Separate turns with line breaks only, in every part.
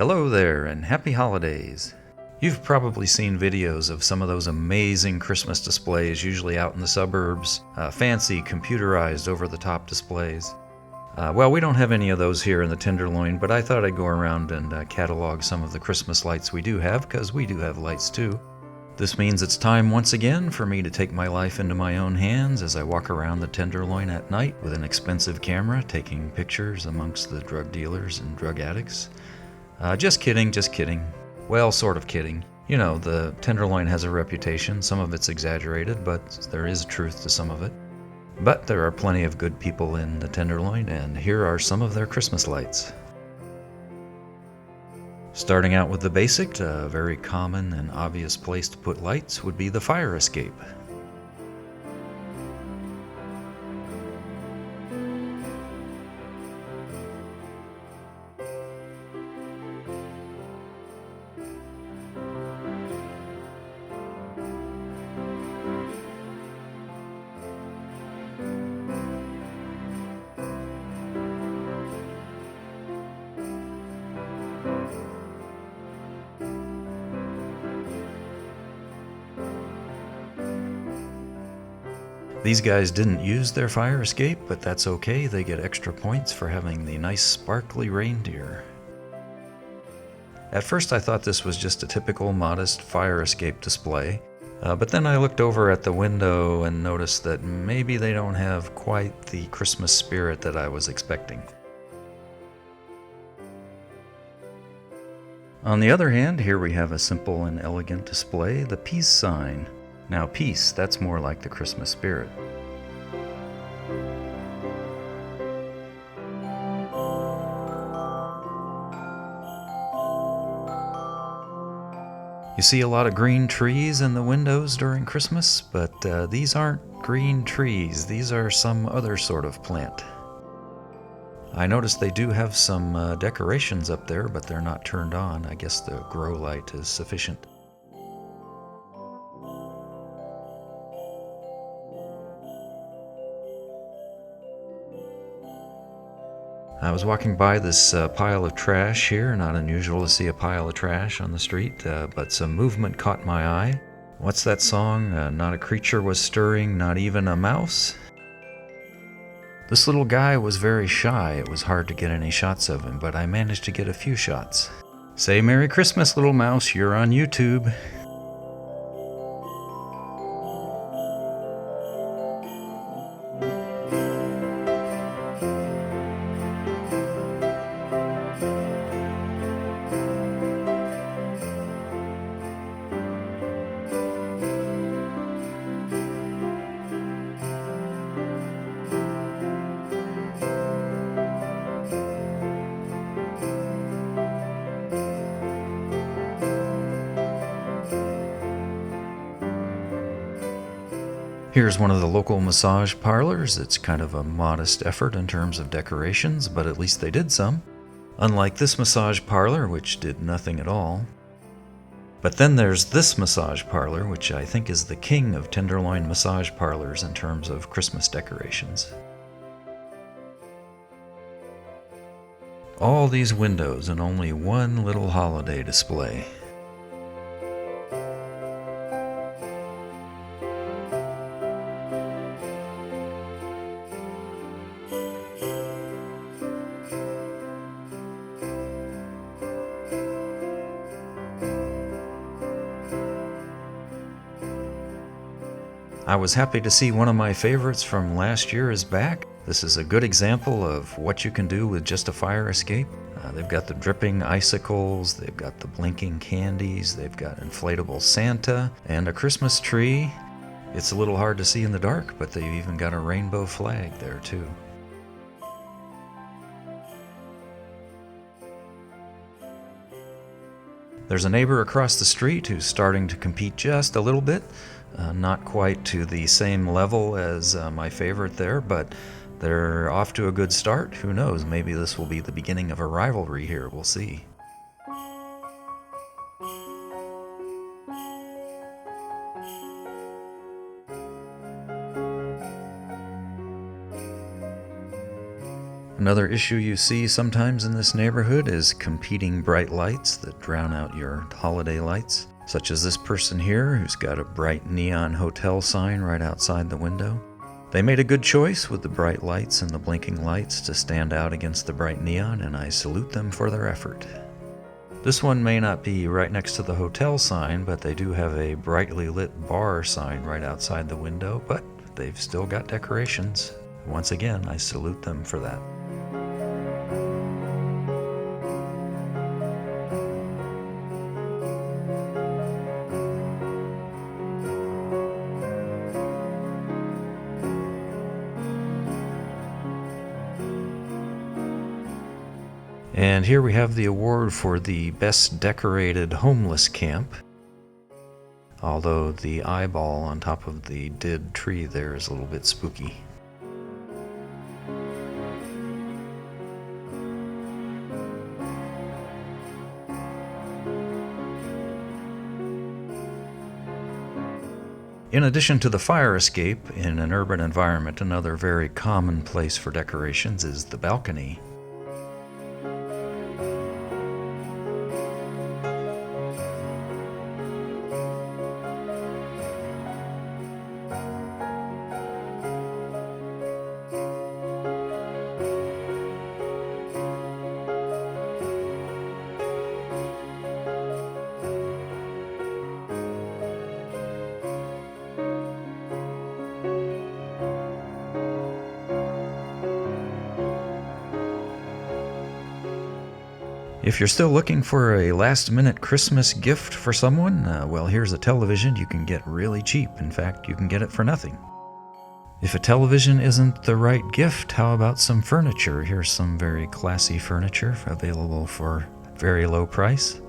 Hello there, and happy holidays. You've probably seen videos of some of those amazing Christmas displays, usually out in the suburbs, fancy computerized over-the-top displays. Well, we don't have any of those here in the Tenderloin, but I thought I'd go around and catalog some of the Christmas lights we do have, because we do have lights too. This means it's time once again for me to take my life into my own hands as I walk around the Tenderloin at night with an expensive camera, taking pictures amongst the drug dealers and drug addicts. Just kidding. Well, sort of kidding. You know, the Tenderloin has a reputation. Some of it's exaggerated, but there is truth to some of it. But there are plenty of good people in the Tenderloin, and here are some of their Christmas lights. Starting out with the basic, a very common and obvious place to put lights would be the fire escape. These guys didn't use their fire escape, but that's okay. They get extra points for having the nice sparkly reindeer. At first I thought this was just a typical modest fire escape display, but then I looked over at the window and noticed that maybe they don't have quite the Christmas spirit that I was expecting. On the other hand, here we have a simple and elegant display, the peace sign. Now peace, that's more like the Christmas spirit. You see a lot of green trees in the windows during Christmas, but these aren't green trees. These are some other sort of plant. I noticed they do have some decorations up there, but they're not turned on. I guess the grow light is sufficient. I was walking by this pile of trash here. Not unusual to see a pile of trash on the street, but some movement caught my eye. What's that song? Not a creature was stirring, not even a mouse? This little guy was very shy. It was hard to get any shots of him, but I managed to get a few shots. Say Merry Christmas, little mouse, you're on YouTube. Here's one of the local massage parlors. It's kind of a modest effort in terms of decorations, but at least they did some. Unlike this massage parlor, which did nothing at all. But then there's this massage parlor, which I think is the king of Tenderloin massage parlors in terms of Christmas decorations. All these windows and only one little holiday display. I was happy to see one of my favorites from last year is back. This is a good example of what you can do with just a fire escape. They've got the dripping icicles, they've got the blinking candies, they've got inflatable Santa, and a Christmas tree. It's a little hard to see in the dark, but they've even got a rainbow flag there too. There's a neighbor across the street who's starting to compete just a little bit. Not quite to the same level as my favorite there, but they're off to a good start. Who knows, maybe this will be the beginning of a rivalry here. We'll see. Another issue you see sometimes in this neighborhood is competing bright lights that drown out your holiday lights, such as this person here who's got a bright neon hotel sign right outside the window. They made a good choice with the bright lights and the blinking lights to stand out against the bright neon, and I salute them for their effort. This one may not be right next to the hotel sign, but they do have a brightly lit bar sign right outside the window, but they've still got decorations. Once again, I salute them for that. And here we have the award for the best decorated homeless camp. Although the eyeball on top of the dead tree there is a little bit spooky. In addition to the fire escape, in an urban environment, another very common place for decorations is the balcony. If you're still looking for a last-minute Christmas gift for someone, well, here's a television you can get really cheap. In fact, you can get it for nothing. If a television isn't the right gift, how about some furniture? Here's some very classy furniture available for very low price.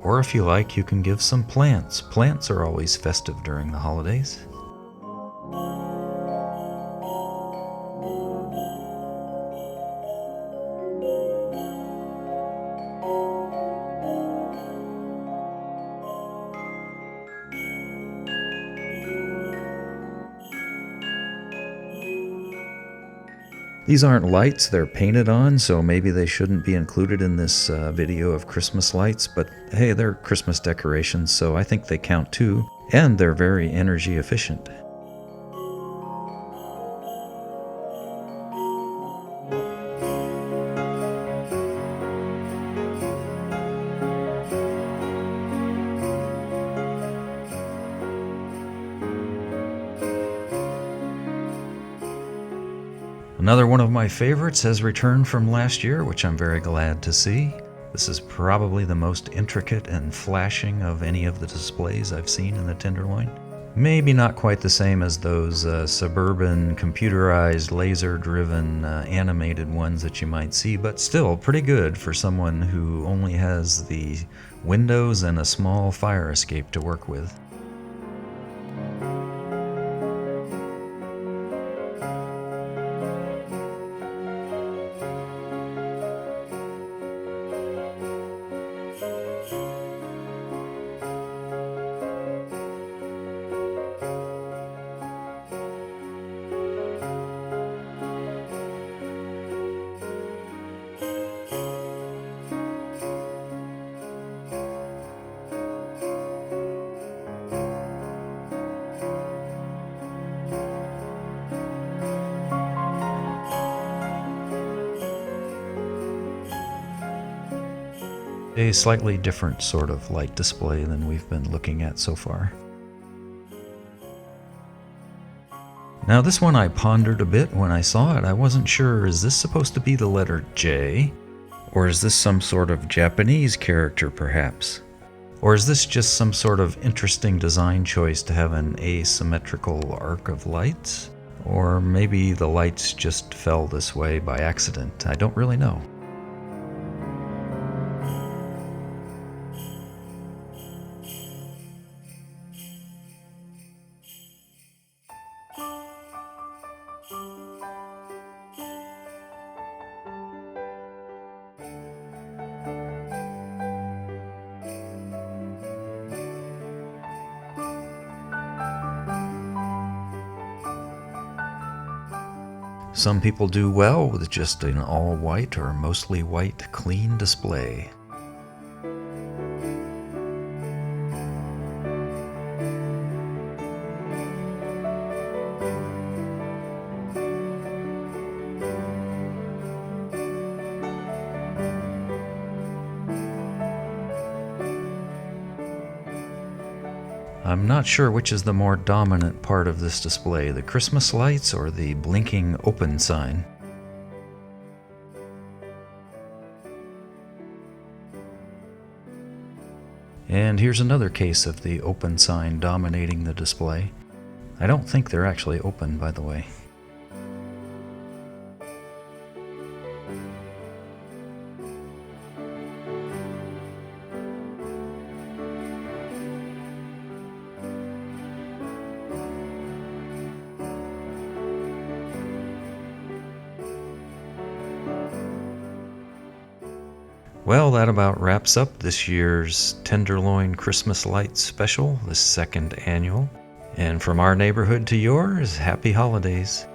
Or if you like, you can give some plants. Plants are always festive during the holidays. These aren't lights, they're painted on, so maybe they shouldn't be included in this video of Christmas lights, but hey, they're Christmas decorations, so I think they count too, and they're very energy efficient. Another one of my favorites has returned from last year, which I'm very glad to see. This is probably the most intricate and flashing of any of the displays I've seen in the Tenderloin. Maybe not quite the same as those suburban, computerized, laser-driven, animated ones that you might see, but still pretty good for someone who only has the windows and a small fire escape to work with. A slightly different sort of light display than we've been looking at so far. Now this one I pondered a bit when I saw it. I wasn't sure, is this supposed to be the letter J? Or is this some sort of Japanese character perhaps? Or is this just some sort of interesting design choice to have an asymmetrical arc of lights? Or maybe the lights just fell this way by accident. I don't really know. Some people do well with just an all-white or mostly white clean display. I'm not sure which is the more dominant part of this display, the Christmas lights or the blinking open sign. And here's another case of the open sign dominating the display. I don't think they're actually open, by the way. Well, that about wraps up this year's Tenderloin Christmas Lights special, the second annual. And from our neighborhood to yours, happy holidays.